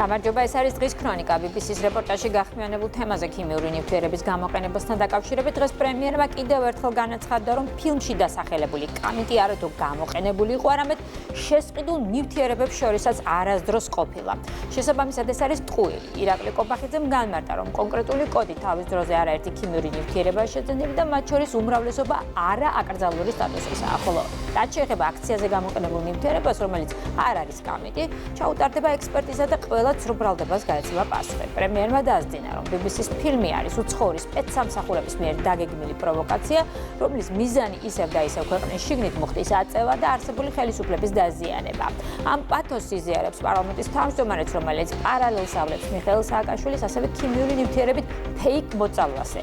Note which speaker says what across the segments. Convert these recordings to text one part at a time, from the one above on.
Speaker 1: გამარჯობა, ეს არის დღის ქრონიკა. BBC-ს რეპორტაჟი გახსნიანებულ თემაზე ქიმიური ნივთიერების გამოყენებასთან დაკავშირებით დღეს პრემიერმა კიდევ ერთხელ განაცხადა, რომ ფილმში დასახელებული კამიტი არათუ გამოყენებული იყო, არამედ შესყიდულ ნივთიერებებს შორისაც არასდროს ყოფილა. შესაბამისად, ეს არის ტყუილი. ირაკლი კობახიძემ განმარტა, რომ კონკრეტული კოდი თავის დროზე არაერთი ქიმიური ნივთიერებაა შეძენილი და მათ შორის უმრავლესობა არა აკრძალული სტატუსისაა. ხოლო რაც შეეხება აქციაზე გამოყენებულ ნივთიერებას, რომელიც არ არის კამიტი, ჩაუტარდება ექსპერტიზა და ყველაც რუბრალდებას გაეცემა პასუხი. პრემიერმა დაასძინა, რომ BBC-ს ფილმი არის უცხოური სპეცსამსახურების მიერ დაგეგმილი პროვოკაცია, რომლის მიზანი ისევ და ისევ ქვეყნის შიგნით მუხტის აწევა და არსებული ხელისუფლების დაზიანება. ამ პათოსს იზიარებს პარლამენტის თავმჯდომარეც, რომელიც პარალელს ავლებს მიხეილ სააკაშვილის ასევე ქიმიური ნივთიერებით ფეიქ მოწავლვაზე,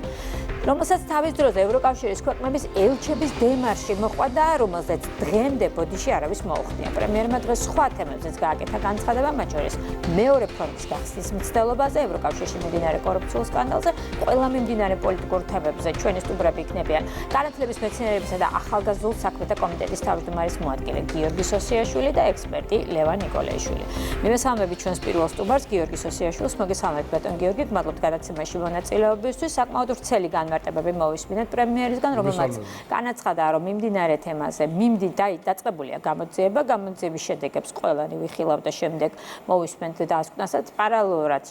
Speaker 1: რომელსაც თავის დროზე ევროკავშირის ქვეყნების ელჩების დემარში მოყვა და რომელზეც დღემდე ბოდიში არავის მოუხდია. პრემიერმა დღეს სხვა თემებზეც გააკეთა განცხადება, მათ შორის მეორე ფრონტის გახსნის მცდელობაზე, ევროკავშირში მიმდინარე კორუფციულ სკანდალზე, ყველა მიმდინარე პოლიტიკურ თემებზე ჩვენი სტუმრები იქნებიან განათლების, მეცნიერებისა და ახალგაზრდულ საქმეთა კომიტეტის თავმჯდომარის მოადგილე გიორგი სოსიაშვილი და ექსპერტი ლევან ნიკოლაიშვილი. მივესალმებით ჩვენს პირველ სტუმარს გიორგი სოსიაშვილს. მოგესალმებით ბატონ გიორგი, გმადლობთ გადაცემაში მონაწილეობისთვის. საკმაოდ ვრცელი განმარტებები მოვისმინეთ პრემიერისგან, რომელმაც განაცხადა, რომ მიმდინარე თემაზე დაწყებულია გამოძიება, გამოძიების შედეგებს ყველანი ვიხილავ და შემდეგ მოვისმენთ დასკვნასაც. პარალელურად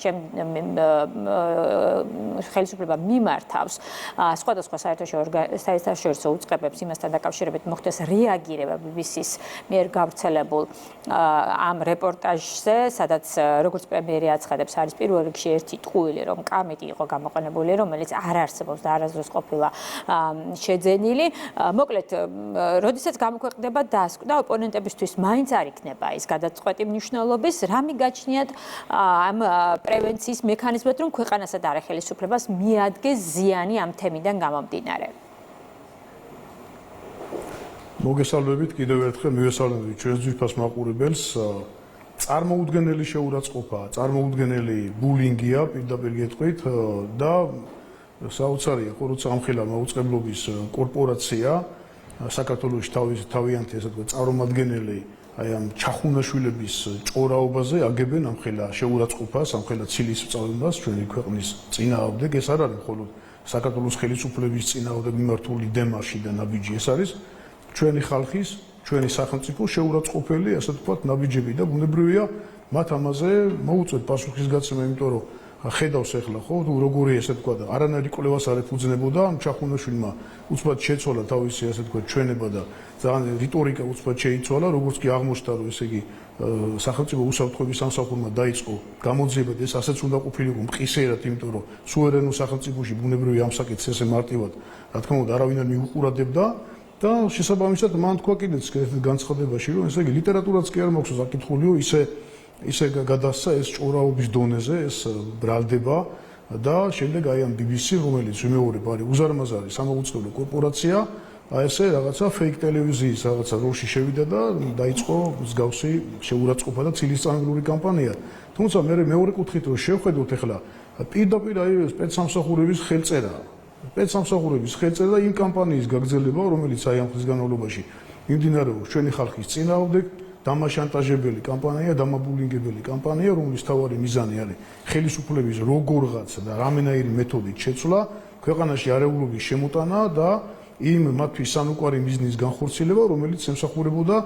Speaker 1: ხელისუფლება მიმართავს სხვადასხვა საერთაშორისო უწყებებს იმასთან დაკავშირებით მოხდეს რეაგირება BBC-ს მიერ გავრცელებულ ამ რეპორტაჟზე, სადაც როგორც პრემიერი აცხადებს, არის პირველ რიგში ერთი ტყუილი, რომ კამიტი იყო გამოყენებული, რომელიც არ არსებობს და არასდროს ყოფილა შეძენილი. მოკლედ, როდესაც გამოქვეყნდება დასკვნა, ოპონენტებისთვის მაინც არ იქნება ის გადაწყვეტი მნიშვნელობის, რა მიგაჩნიათ ამ პრევენციის მექანიზმად, რომ ქვეყანასა და არახელისუფლებას მიადგეს ზიანი ამ თემიდან გამომდინარე.
Speaker 2: მოგესალმებით კიდევ ერთხელ, მივესალმებით ჩვენს ძვირფას მაყურებელს. წარმოუდგენელი შეურაცხყოფა, წარმოუდგენელი ბულინგია, პირდაპირ გეტყვით და საოცარია, ხო, როცა ამხელა მაუწყებლობის კორპორაცია საქართველოში თავიანთი ასე ვთქვათ წარმომადგენელი აი ამ ჩახუნაშვილების ჭორაობაზე აგებენ ამხელა შეურაცხყოფას, ამხელა ცილის სწავლებას ჩვენი ქვეყნის წინააღმდეგ. ეს არ არის მხოლოდ საქართველოს ხელისუფლების წინააღმდეგ მიმართული დემარში და ნაბიჯი, ეს არის ჩვენი ხალხის, ჩვენი სახელმწიფოს შეურაცხყოფელი, ასე ვთქვათ, ნაბიჯები და ბუნებრივია მათ ამაზე მოუწევთ პასუხისგაცემა, იმიტომ რომ ხედავს ახლა ხო როგორი ესე ვთქვათ არანაირი კვლევას არ ეფუძნებოდა ამ ჩახუნაშვილმა უცბად შეცვალა თავისი ასე ვთქვათ ჩვენება და ძალიან რიტორიკა უცბად შეიცვალა, როგორც კი აღმოჩნდა რომ ესე იგი სახელმწიფო უსაფრთხოების სამსახურმა დაიწყო გამოძიება და ეს ასეც უნდა ყოფილიყო მყისერად, იმიტომ რომ სუვერენულ სახელმწიფოში ბუნებრივია ამ საკითხს ესე მარტივად რა თქმა უნდა არავინ არ მიუყურებდა და შესაბამისად მან თქვა კიდეც განცხადებაში რომ ესე იგი ლიტერატურაც კი არ მაქვს საკითხულიო ისე გადასცა ეს ჭორაობის დონეზე, ეს ბრალდება და შემდეგ აი ამ BBC, რომელიც ვიმეორებ არის უზარმაზარი სამაუწყებლო კორპორაცია, აი ესე რაღაცა ფეიქ ტელევიზიის რაღაცა როლში შევიდა და დაიწყო მსგავსი შეურაცხყოფა და ცილისწამებლური კამპანია. თუმცა მე მეორე კუთხით რომ შევხედოთ ახლა პირდაპირ აი სპეცსამსახურების ხელწერა. სპეცსამსახურების ხელწერა და იმ კამპანიის გაგრძელება, რომელიც აი ამ ხნის განმავლობაში მიმდინარეობს ჩვენი ხალხის წინააღმდეგ. დამაშანტაჟებელი კამპანია, დამაბულინგებელი კამპანია, რომლის თავარი მიზანი არის ხელისუფლების როგორღაც და რამენაირი მეთოდით შეცვლა, ქვეყანაში არეულობის შემოტანა და იმ მათთვის სამუკვარი მიზნის განხორციელება, რომელიც ემსახურებოდა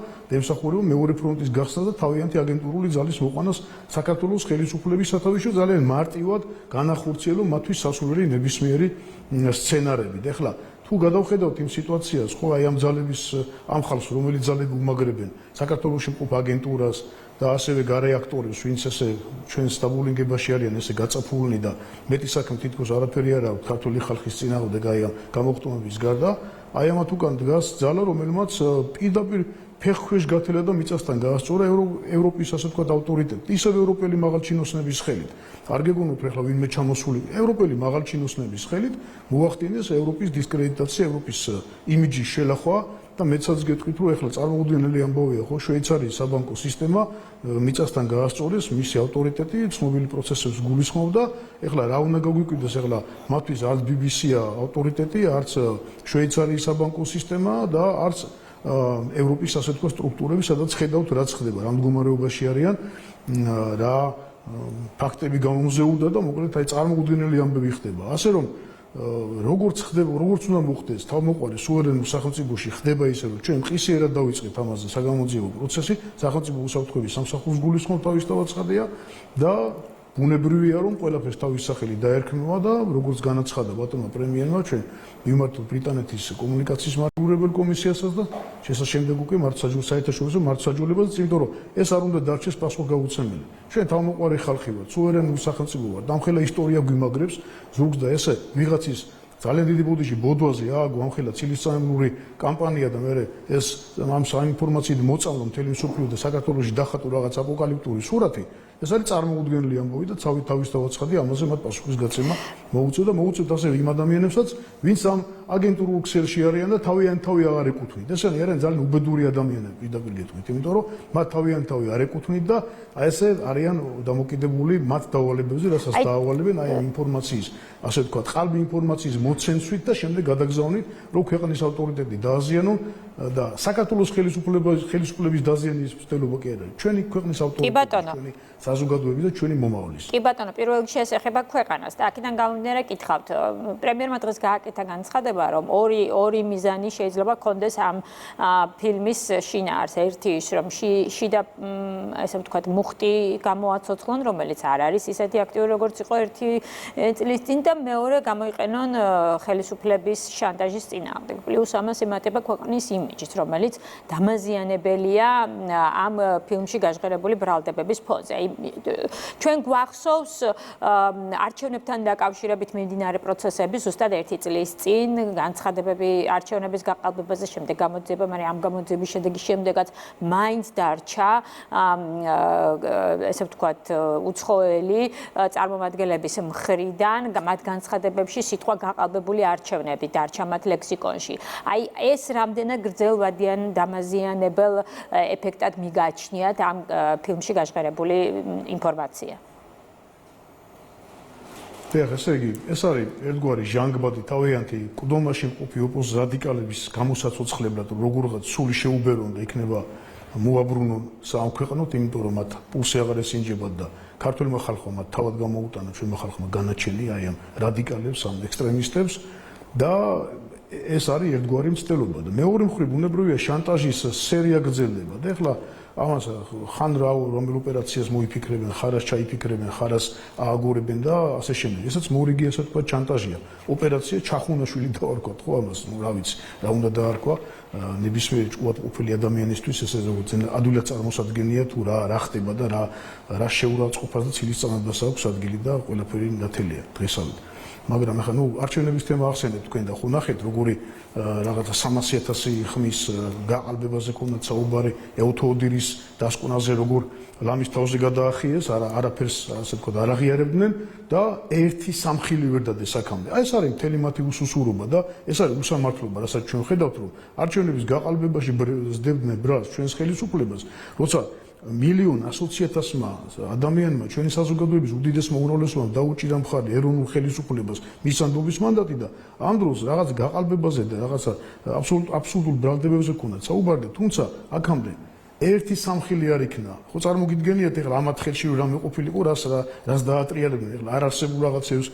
Speaker 2: მეორე ფრონტის გახსნას და თავიანთი აგენტურული ძალის მოყვანას საქართველოს ხელისუფლების სათავეში ძალიან მარტივად განახორციელო მათთვის სასურველი ნებისმიერი სცენარები. ეხლა თუ გადავხედავთ იმ სიტუაციას, ხო, აი ამ ძალების ამ ხალხს, რომელიც ძალები უმაგრებენ საქართველოში მყოფ აგენტურას და ასევე გარეაქტორებს, ვინც ესე ჩვენს დაბულინგებაში არიან ესე გაწაფულნი და მეტი საქმე თითქოს არაფერი არ აქვს ქართული ხალხის წინააღმდეგ აი ამ გამოხტომების გარდა, აი ამათ უკან დგას ძალა, რომელმაც პირდაპირ ფეხქვეშ გათელა და მიწასთან გაასწორა ევროპის ასე ვთქვათ ავტორიტეტი, ისევ ევროპელი მაღალჩინოსნების ხელით. არ გეგონოთ ახლა ვინმე ჩამოსული ევროპელი მაღალჩინოსნების ხელით მოახდინეს ევროპის დისკრედიტაცია, ევროპის იმიჯის შელახვა და მეცაც გეტყვით, რომ ახლა წარმოუდგენელი ამბავია, ხო, შვეიცარიის საბანკო სისტემა მიწასთან გაასწორეს, მისი ავტორიტეტი ცნობილი პროცესებს გულისხმობდა. ახლა რა უნდა გაგვიკვირდეს, ახლა მათთვის არც BBC-ა ავტორიტეტი, არც შვეიცარიის საბანკო სისტემა და არც ევროპის ასე თქვა სტრუქტურები, სადაც ხედავთ რაც ხდება, რა მდგომარეობაში არიან, რა ფაქტები გამომზეუდა და მოკლედ აი წარმოუდგენელი ამბები ხდება. ასე რომ როგორც უნდა მოხდეს თავმოყარი სუვერენულ სახელმწიფოში ხდება ისე რომ ჩვენ მყისიერად დავიწყეთ ამაზე საგამოძიებო პროცესი, სახელმწიფო უსაფრთხოების სამსახურს გულისხმობ თავისთავად ცხადია და ბუნებრივია რომ ყველაფერს თავის სახელი დაერქმევა და როგორც განაცხადა ბატონმა პრემიერმა ჩვენ მიმართოთ ბრიტანეთის კომუნიკაციის მართლმსაჯულებელ კომისიასაც და შესაძლოა უკვე საერთაშორისო მართლმსაჯულებელს, იმიტომ რომ ეს არ უნდა დარჩეს პასუხგაუცემელი. ჩვენ თავმოყარი ხალხი ვართ, სუვერენული სახელმწიფო ვართ, ამხელა ისტორია გვიმაგრებს ზურგს და ესე ვიღაცის ძალიან დიდი ბოდიში ბოდვაზე ააგო ამხელა ცილისწამებული კამპანია და მე ეს ამ საინფორმაციით მოწამლა მთელი მსოფლიო და საქართველოში დახატო რაღაც აპოკალიფტური სურათი. ეს არის წარმოუდგენელი ამბავი და თავისთავად ცხადი ამაზე მათ პასუხის გაცემა მოუწევთ ასევე იმ ადამიანებსაც, ვინც ამ აგენტურულ ქსელში არიან და თავი აღარ ეკუთვნით. ესენი არიან ძალიან უბედური ადამიანები, პირდაპირ გეტყვით, იმიტომ რომ მათ თავი არ ეკუთვნით და აი ესე არიან დამოკიდებული მათ დავალებებზე, რასაც დაავალებენ აი ამ ინფორმაციის, ასე ვთქვათ, ყალბი ინფორმაციის მოცენსვით და შემდეგ გადაგზავნით, რომ ქვეყნის ავტორიტეტი დააზიანონ და საქართველოს ხელისუფლების დაზიანების მცდელობა კი არ არის. ჩვენი ქვეყნის ავტორიტეტი, ჩვენი საზოგადოების და ჩვენი მომავლის.
Speaker 1: კი ბატონო, პირველ რიგში ეს ეხება ქვეყანას და აქედან გამომდინარე გითხავთ, პრემიერმა დღეს გააკეთა განცხადება, რომ ორი მიზანი შეიძლება ქონდეს ამ ფილმის შინაარს. ერთი ის, რომ შიდა ესე ვთქვათ, მუხტი გამოაცოცხლონ, რომელიც არ არის ისეთი აქტიური, როგორც იყო ერთი წლის წინ და მეორე გამოიყენონ ხელისუფლების შანტაჟის წინააღმდეგ. პლუს ამას ემატება ქვეყნის იმიჯიც, რომელიც დამაზიანებელია ამ ფილმში გაჟღერებული ბრალდებების ფონზე. ჩვენ გვახსოვს არჩევნებთან დაკავშირებით მიმდინარე პროცესები ზუსტად ერთი წლის წინ განცხადებები არჩევნების გაყალბებაზე, შემდეგ გამოძიება, მაგრამ ამ გამოძიების შემდეგაც მაინც დარჩა ესე ვთქვათ უცხოელი წარმომადგენლების მხრიდან მათ განცხადებებში სიტყვა გაყალბებული არჩევნები დარჩა მათ ლექსიკონში. აი ეს რამდენად გრძელვადიან დამაზიანებელ ეფექტად მიგაჩნიათ ამ ფილმში გაჟღერებული ინფორმაცია.
Speaker 2: ესე იგი, ეს არის ერთგვარი ჟანგბადი თავიანთი ყდომაში მყოფი რადიკალების გამოსაცოცხლებლად, როგორღაც სული შეუბერონ და იქნება მოაბრუნონ სამქვეყნოდ, იმიტომ რომ მათ პულსი აღარ ესინჯებათ და ქართულმა ხალხმა მათ თავად გამოუტანა, ჩვენმა ხალხმა განაჩენი აი ამ რადიკალებს, ამ ექსტრემისტებს და ეს არის ერთგვარი მცდელობა და მეორე მხრივ ბუნებრივია შანტაჟის სერია გრძელდება და ეხლა ამას ხან რომელ ოპერაციას მოიფიქრებენ, ხარას ჩაიფიქრებენ, ხარას ააგორებენ და ასე შემდეგ. ესაც მორიგი ასე თქვა შანტაჟია. ოპერაცია ჩახუნაშვილი დაარქვათ, ხო ამას, რა ვიცი, რა უნდა დაარქვა ნებისმიერი ჭკუატყოფილი ადამიანისთვის ესე როგორც ადვილად წარმოსადგენია თუ რა ხდება და რა შეურაცხყოფას და ცილისწამებას აქვს ადგილი და ყველაფერი ნათელია დღესავით. მაგრამ ახლა არჩევნების თემა ახსენეთ თქვენ და ხო ნახეთ როგორი რაღაცა 300,000 ხმის გაყალბებაზე ქონდა საუბარი ეუთოოდირის დასკვნაზე როგორ ლამის თავზე გადაახიეს არაფერს ასე ვთქვათ არ აღიარებდნენ და ერთი სამხილი ვერ დადეს აქამდე. აი ეს არის მთელი მათი უსუსურობა და ეს არის უსამართლობა, რასაც ჩვენ ხედავთ რომ არჩევნების გაყალბებაში ზდებდნენ ბრალს ჩვენს ხელისუფლებას, როცა მილიონ 100,000-მა ადამიანმა ჩვენი საზოგადოების უდიდესმა უმრავლესობამ დაუჭირა მხარი ეროვნულ ხელისუფლებას მისანდობის მანდატი და ამ დროს რაღაც გაყალბებაზე და რაღაცა აბსოლუტურ ბრალდებებზე ქონდა საუბარი და თუმცა აქამდე ერთი სამხილი არ იქნა. ხო წარმოგიდგენიათ ეხლა ამათ ხელში რამე ყოფილიყო რას დაატრიალებდნენ ეხლა არ არსებულ რაღაცებს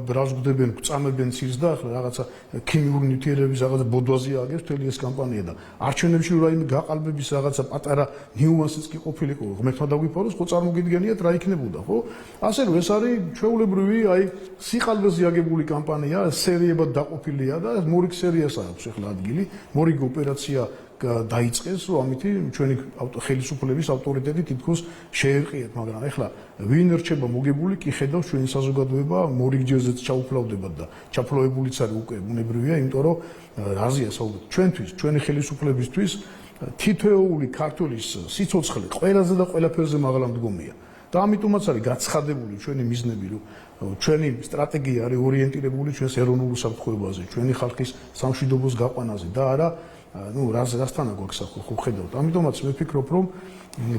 Speaker 2: ბრალს გვდებენ, წამებენ ცირს და ეხლა რაღაცა ქიმიური ნივთიერების რაღაცა ბოდვაზე ააგებს მთელი ეს კამპანია და არჩევნებში რაიმე გაყალბების რაღაცა პატარა ნიუანსიც კი ყოფილიყო. ღმერთმა დაგვიფაროს, ხო წარმოგიდგენიათ რა იქნებოდა, ხო? ასე რომ ეს არის ჩვეულებრივი აი სიყალბეზე აგებული კამპანია, სერიებად დაყოფილია და მორიგ სერიას აქვს ეხლა ადგილი, მორიგ ოპერაცია დაიწყეს, რომ ამითი ჩვენი ხელისუფლების ავტორიტეტი თითქოს შეერყიეთ, მაგრამ ეხლა ვინ რჩება მოგებული, კი ხედავს ჩვენი საზოგადოება მორიგჯერზეც ჩაუფლავდება და ჩაფლავებულიც არის უკვე ბუნებრივია, იმიტომ რომ რაზეა საუბარი ჩვენთვის, ჩვენი ხელისუფლებისთვის თითოეული ქართველის სიცოცხლე ყველაზე და ყველაფერზე მაღლა მდგომია. და ამიტომაც არის გაცხადებული ჩვენი მიზნები, რომ ჩვენი სტრატეგია არის ორიენტირებული ჩვენს ეროვნულ უსაფრთხოებაზე, ჩვენი ხალხის სამშვიდობოს გაყვანაზე და არა რასთან გვაქვს ხო ხედავთ. ამიტომაც მე ვფიქრობ, რომ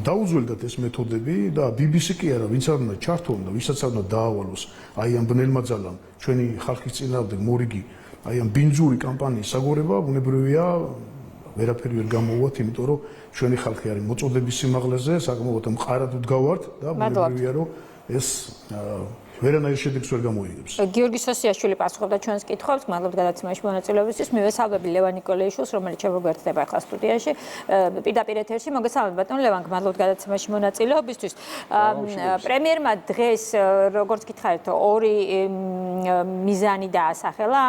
Speaker 2: დაუძველდათ ეს მეთოდები და BBC კი არა, ვინც არ უნდა ჩართონ და ვისაც არ უნდა დაავალოს აი ამ ბნელმა ძალამ ჩვენი ხალხის წინააღმდეგ მორიგი აი ამ ბინძური კამპანიის საგორება, ბუნებრივია ვერაფერი ვერ გამოვუვათ, იმიტომ რომ ჩვენი ხალხი არის მოწოდების სიმაღლეზე, საკმაოდ მყარად ვდგავართ და მეგობრებია რომ ეს ვერანაირ შედეგს ვერ გამოიგებს.
Speaker 1: გიორგი სოსიაშვილი პასუხობდა ჩვენს კითხვებს, მადლობთ გადაცემაში მონაწილეობისთვის. მივესალმები ლევან ნიკოლეიშვილს, რომელიც შეგვერთდება ახლა სტუდიაში. პირდაპირ ეთერში მოგესალმებით ბატონ ლევან, მადლობთ გადაცემაში მონაწილეობისთვის. პრემიერმა დღეს, როგორც გითხარით, ორი მიზანი დაასახელა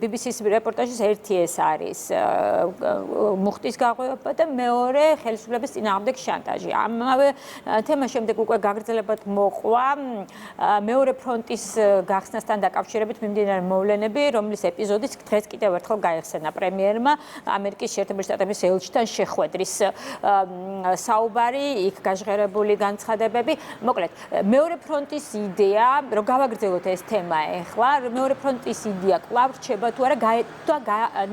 Speaker 1: BBC-ს რეპორტაჟის ერთი ეს არის მუხტის გაღვივება და მეორე ხელისუფლების წინააღმდეგ შანტაჟი. ამავე თემას შემდეგ უკვე გაგრძელებად მოყვა მეორე ფრონტის გახსნასთან დაკავშირებით მიმდინარე მოვლენები, რომლის ეპიზოდიც დღეს კიდევ ერთხელ გაიხსენა პრემიერმა ამერიკის შეერთებული შტატების ელჩთან შეხვედრის საუბარი, იქ გაჟღერებული განცხადებები. მოკლედ, მეორე ფრონტის იდეა, რომ გავაგრძელოთ ეს თემა ახლა, მეორე ფრონტის იდეა კვლავ რჩება თუ არა,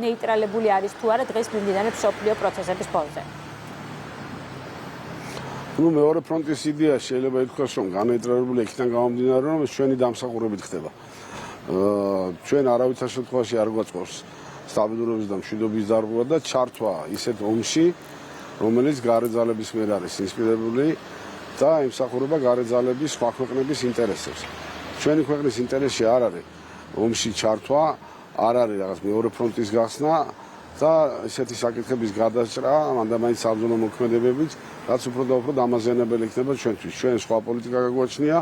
Speaker 1: ნეიტრალებული არის თუ არა დღეს მიმდინარე მსოფლიო პროცესების ფონზე.
Speaker 3: მეორე ფრონტის იდეა შეიძლება ითქვას, რომ განეიტრალებული იქიდან გამომდინარე, რომ ეს ჩვენი დამსახურებით ხდება. ჩვენ არავითარ შემთხვევაში არ გვაწყობს სტაბილურობის და მშვიდობის დარღვევა და ჩართვა ისეთ ომში, რომელიც გარე ძალების მიერ არის ინსპირირებული და ემსახურება გარე ძალების სხვა ქვეყნების ინტერესებს. ჩვენი ქვეყნის ინტერესში არ არის ომში ჩართვა, არ არის რაღაც მეორე ფრონტის გახსნა და ესეთი საკითხების გადაჭრა მანდ-მაინც საბრძოლო მოქმედებებით, რაც უფრო და უფრო დამაზიანებელი იქნება ჩვენთვის. ჩვენ სხვა პოლიტიკა გაგვაჩნია,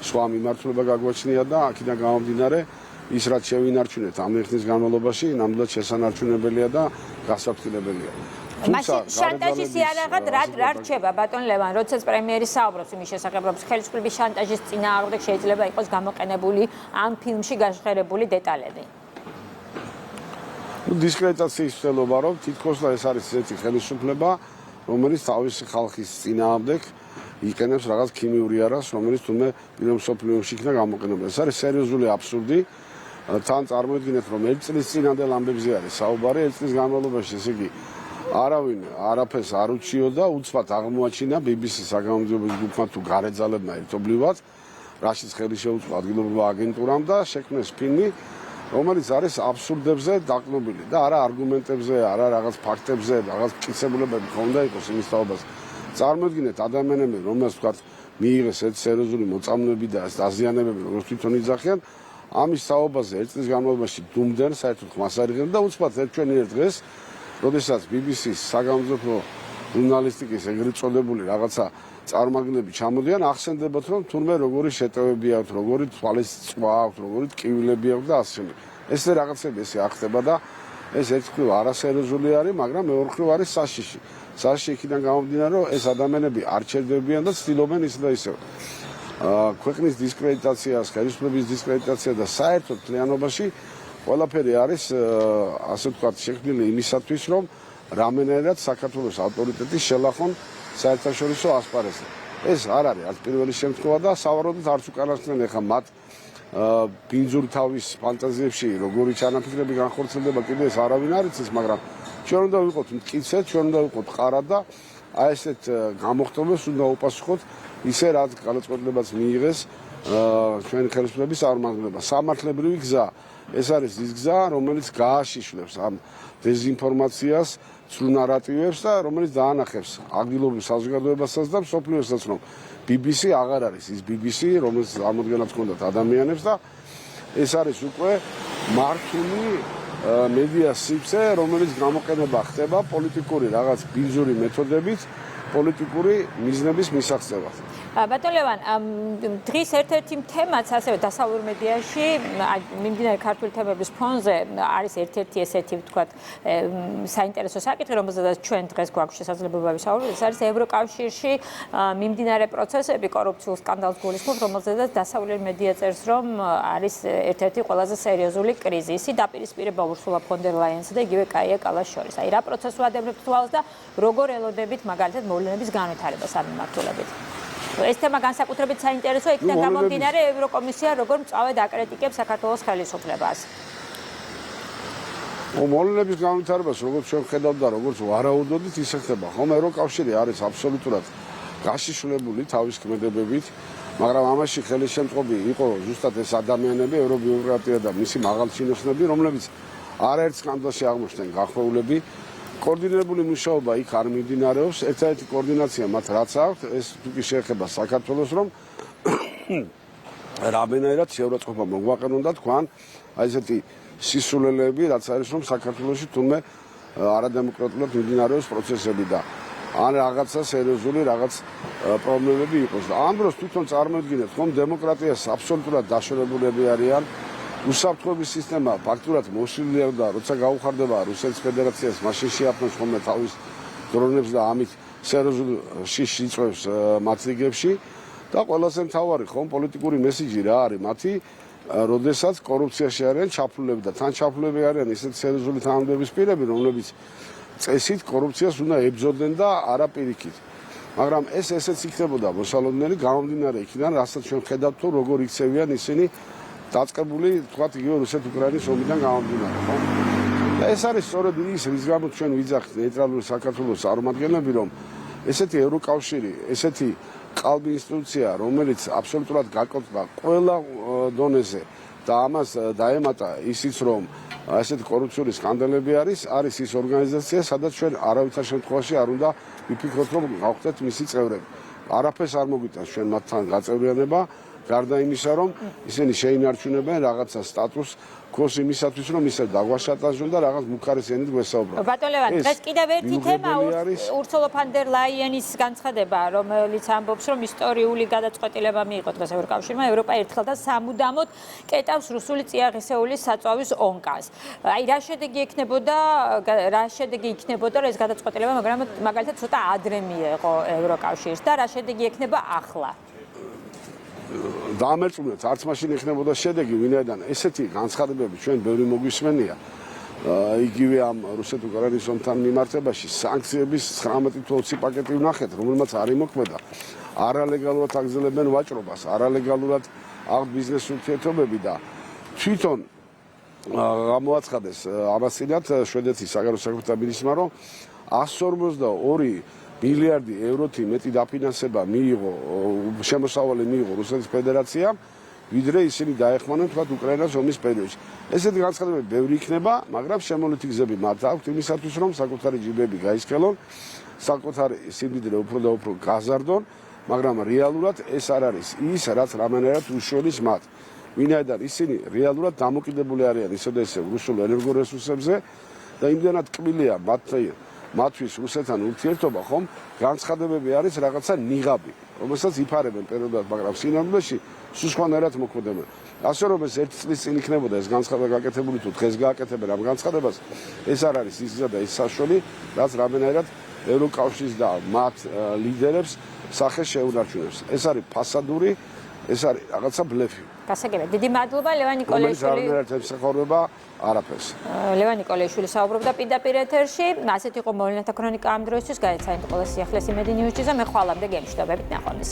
Speaker 3: სხვა მიმართულება გაგვაჩნია და აქედან გამომდინარე ის რაც შევინარჩუნეთ ამ ხნის განმავლობაში, ნამდვილად შესანარჩუნებელია და გასაფრთხილებელია.
Speaker 1: მაშინ შანტაჟის იარაღად რა რჩება ბატონ ლევან, როდესაც პრემიერი საუბრობს იმის შესახებ, რომ ხელისუფლების შანტაჟის წინააღმდეგ შეიძლება იყოს გამოყენებული ამ ფილმში გაჟღერებული დეტალები.
Speaker 3: დისკრედიტაციის ცდელობა, რომ თითქოს ეს არის ესეთი ხელისუფლება, რომელიც თავისი ხალხის წინააღმდეგ იყენებს რაღაც ქიმიური იარაღს, რომელიც თუნდაც პირველ მსოფლიო ომში იქნა გამოყენებული. ეს არის სერიოზული აბსურდი. თან წარმოიდგინეთ, რომ 1 წლის წინანდელ ამბებზე არის საუბარი, 1 წლის განმავლობაში, ესე იგი, არავინ არაფერს არ უჩიო და უცბად აღმოაჩინა BBC-ს საგამოძიებო ჯგუფმა თუ გარე ძალებმა ერთობლივად, რაშიც ხელი შეუწყო ადგილობრივ აგენტურამ და შექმნეს ფილმი, რომელიც არის აბსურდებზე დაყრდნობილი და არა არგუმენტებზე, არა რაღაც ფაქტებზე, რაღაც მტკიცებულებები ხონდა იყოს იმის თაობას. წარმოიდგინეთ ადამიანები, რომელს ვთქვათ, მიიღეს ეს სერიოზული მოწამლები და დაზიანებები, როგორც თვითონ იძახიან, ამის თაობაზე 1 წლის განმავლობაში დუმდნენ, საერთოდ ხმას არ იღებდნენ და უცბად ერთგვარად დღეს, როდესაც BBC-ს საგამოძიებო ჟურნალისტიკის ეგრეთ წოდებული რაღაცა წარმოგნები ჩამოდიან, ახსენდებათ, რომ თურმე როგორი შეტევები აქვს, როგორი თვალის წვა აქვს, როგორი ტკივილები აქვს და ასე შემდეგ. ესე რაღაცები ესე ახდება და ეს ერთხელ არასერიოზული არის, მაგრამ მეორე მხრივ არის საშიში. საშიში იქიდან გამომდინარე, რომ ეს ადამიანები არ ჩერდებიან და ცდილობენ ისე და ისე. ქვეყნის დისკრედიტაციას, ხელისუფლების დისკრედიტაცია და საერთოდ მთლიანობაში ყველაფერი არის ასე ვთქვათ შექმნილი იმისათვის, რომ რამენერად საქართველოს ავტორიტეტი შელახონ საერთაშორისო ასპარეზზე. ეს არ არის არც პირველი შემთხვევა და სავარაუდოდ არც უკანასკნელი ახლა მათ ბინძური თავის ფანტაზიებში როგორი ჩანაფიქრები განხორციელდება კიდე ეს არავინ არ იცის, მაგრამ ჩვენ უნდა ვიყოთ მტკიცე, ჩვენ უნდა ვიყოთ ყარა და აი ესეთ გამოხტობებს უნდა უპასუხოთ ისე რაც განაცხადებაც მიიღეს ჩვენი ხელისუფლების წარმომადგენლობა. სამართლებრივი გზა ეს არის ის გზა, რომელიც გააშიშვლებს ამ დეზინფორმაციას, ცრუ ნარატივებს და რომელიც დაანახებს ადგილობრივ საზოგადოებასაც და მსოფლიოსაც, რომ BBC აღარ არის ის BBC, რომელიც წარმოადგენს კონდათ ადამიანებს და ეს არის უკვე მართული მედია სივრცე, რომელიც გამოყენება ხდება პოლიტიკური რაღაც ბინძური მეთოდებით, პოლიტიკური მიზნების მისაღწევად.
Speaker 1: ბატონ ლევან, დღის ერთ-ერთი თემაც ასევე დასავლურ მედიაში, მიმდინარე ქართული თემების ფონზე არის ერთ-ერთი ესეთი, ვთქვათ, საინტერესო საკითხი, რომელზედაც ჩვენ დღეს გვაქვს შესაძლებლობა ვისაუბროთ, ეს არის ევროკავშირში მიმდინარე პროცესები, კორუფციულ სკანდალს გულისხმობ, რომელზედაც დასავლური მედია წერს, რომ არის ერთ-ერთი ყველაზე სერიოზული კრიზისი, დაპირისპირება ურსულა ფონ დერ ლაიენსა და იგივე კაია კალას შორის. აი რა პროცესს ვადევნებთ თვალს და როგორ ელოდებით მაგალითად მოვლენების განვითარებას ამ მიმართულებით? ეს თემა განსაკუთრებით საინტერესოა, იქიდან გამომდინარე ევროკომისია როგორ მწვავედ აკრიტიკებს საქართველოს ხელისუფლებას.
Speaker 3: მოვლენების განვითარებას როგორც ჩვენ ხედავთ და როგორც ვარაუდობთ, ისე ხდება. ხომ ევროკავშირი არის აბსოლუტურად გაშიშვლებული თავის ქმედებებით, მაგრამ ამაში ხელისშემწყობი იყო ზუსტად ეს ადამიანები, ევრობიუროკრატია და მისი მაღალჩინოსნები, რომლებიც არაერთ სკანდალში აღმოჩნდნენ გახვეულები. კოორდინირებული მუშაობა იქ არ მიმდინარეობს. ერთადერთი კოორდინაცია მათ რაც აქვთ, ეს თუკი შეეხება საქართველოს, რომ რამენერად შეურაცხყოფა მოგვაყენონ და თქვან აი ესეთი სისულელეები, რაც არის რომ საქართველოში თუნდაც არადემოკრატულად მიმდინარეობს პროცესები და ან რაღაცა სერიოზული რაღაც პრობლემები იყოს. და ამ დროს თვითონ წარმოიდგინეთ, რომ დემოკრატიას აბსოლუტურად დაშორებულები არიან. უსაფრთხოების სისტემა ფაქტურად მოსვლილია და როცა გაუხარდება რუსეთის ფედერაციას, მაშინ შეაფრთხოს ხოლმე თავის დრონებს და ამით სერიოზულ შიშს იწვევს მათ რიგებში. და ყველაზე მთავარი ხომ პოლიტიკური მესიჯი რა არის მათი, როდესაც კორუფციაში არიან ჩაფლულები და თან ჩაფლულები არიან ისეთი სერიოზული თანამდებობის პირები, რომლებიც წესით კორუფციას უნდა ებრძოდნენ და არა პირიქით. მაგრამ ეს ესეც იქნებოდა მოსალოდნელი გამომდინარე იქიდან, რასაც ჩვენ ხედავთ თუ როგორ იქცევიან ისინი დაწყებული, თქვათ იგივე რუსეთ-უკრაინის ომიდან გამომდინარე, ხო? და ეს არის სწორედ ის, რის გამოც ჩვენ ვიძახთ ნეიტრალური საქართველოს წარმომადგენლები, რომ ესეთი ევროკავშირი, ესეთი ყალბი ინსტიტუცია, რომელიც აბსოლუტურად გაკოტრდა ყველა დონეზე და ამას დაემატა ისიც, რომ ესეთი კორუფციული სკანდალები არის ის ორგანიზაცია, სადაც ჩვენ არავითარ შემთხვევაში არ უნდა ვიფიქროთ, რომ გავხდეთ მისი წევრები. არაფერს არ მოგვიტანს ჩვენ მათთან გაწევრიანება, გარდა იმისა, რომ ისინი შეინარჩუნებენ რაღაცა სტატუსს ქოს იმისათვის, რომ ისე დაგვაშატაჟონ და რაღაც მუქარესენით გვესაუბრონ.
Speaker 1: ბატონ ლევან, დღეს კიდევ ერთი თემა ურსულა ფონ დერ ლაიენის განცხადება, რომელიც ამბობს, რომ ისტორიული გადაწყვეტილება მიიღო დღეს ევროკავშირმა, ევროპა ერთხელ და სამუდამოდ კეტავს რუსული წიაღისეულის საწვავის ონკას. აი რა შედეგი იქნებოდა, რომ ეს გადაწყვეტილება, მაგრამ მაგალითად ცოტა ადრე მიიღო ევროკავშირს და რა შედეგი ექნება ახლა?
Speaker 3: დაამერწმუნეთ, არც მაშინ ეხნებოდა შედეგი, ვინაიდან ესეთი განცხადებები ჩვენ ბევრი მოგვისმენია. იგივე ამ რუსეთ-უკრაინის ომთან მიმართებაში სანქციების 19 თუ 20 პაკეტი ვნახეთ, რომელმაც არ იმოქმედა. არალეგალურად აგრძელებენ ვაჭრობას, არალეგალურად აქვთ ბიზნეს ურთიერთობები და თვითონ გამოაცხადეს ამასინათ შვედეთის საგარეო საქმეთა მინისტრმა, რომ 152 მილიარდი ევროთი მეტი დაფინანსება მიიღო, შემოსავალი მიიღო რუსეთის ფედერაციამ, ვიდრე ისინი დაეხმარნენ თქვათ უკრაინას ომის პერიოდში. ესეთი განცხადებები ბევრი იქნება, მაგრამ შემოვლითი გზები მათ აქვთ იმისათვის, რომ საკუთარი ჯიბები გაისკელონ, საკუთარი სიმდიდრე უფრო და უფრო გაზარდონ, მაგრამ რეალურად ეს არ არის ის, რაც რამენერად უშველის მათ. ვინაიდან ისინი რეალურად დამოკიდებული არიან ისე და ისე რუსულ ენერგორესურსებზე და იმდენად კბილია მათთვის რუსეთთან ურთიერთობა, ხომ განცხადებები არის რაღაცა ნიღაბი, რომელსაც იფარებენ პერიოდულად, მაგრამ სინამდვილეში სულ სხვანაირად მოქმედებენ. ასე რომ ეს ერთი წლის წინ იქნებოდა ეს განცხადება გაკეთებული, თუ დღეს გააკეთებენ ამ განცხადებას, ეს არ არის ის გზა და ის საშუალი, რაც რამენერად ევროკავშირს და მათ ლიდერებს სახეს შეუნარჩუნებს. ეს არის ფასადური, ეს არის რაღაცა ბლეფი.
Speaker 1: გასაგებია. დიდი მადლობა ლევან ნიკოლაიშვილი.
Speaker 3: რამენერად ემსახურება არაფერს.
Speaker 1: ლევან ნიკოლაიშვილი საუბრობდა პირდაპირ ეთერში. ასეთ იყო მოვლენათა ქრონიკა ამ დროისთვის. გაეცანით ყველა სიახლეს იმედი ნიუზში და მე ხვალამდე გემშვიდობებით ნახვამდის.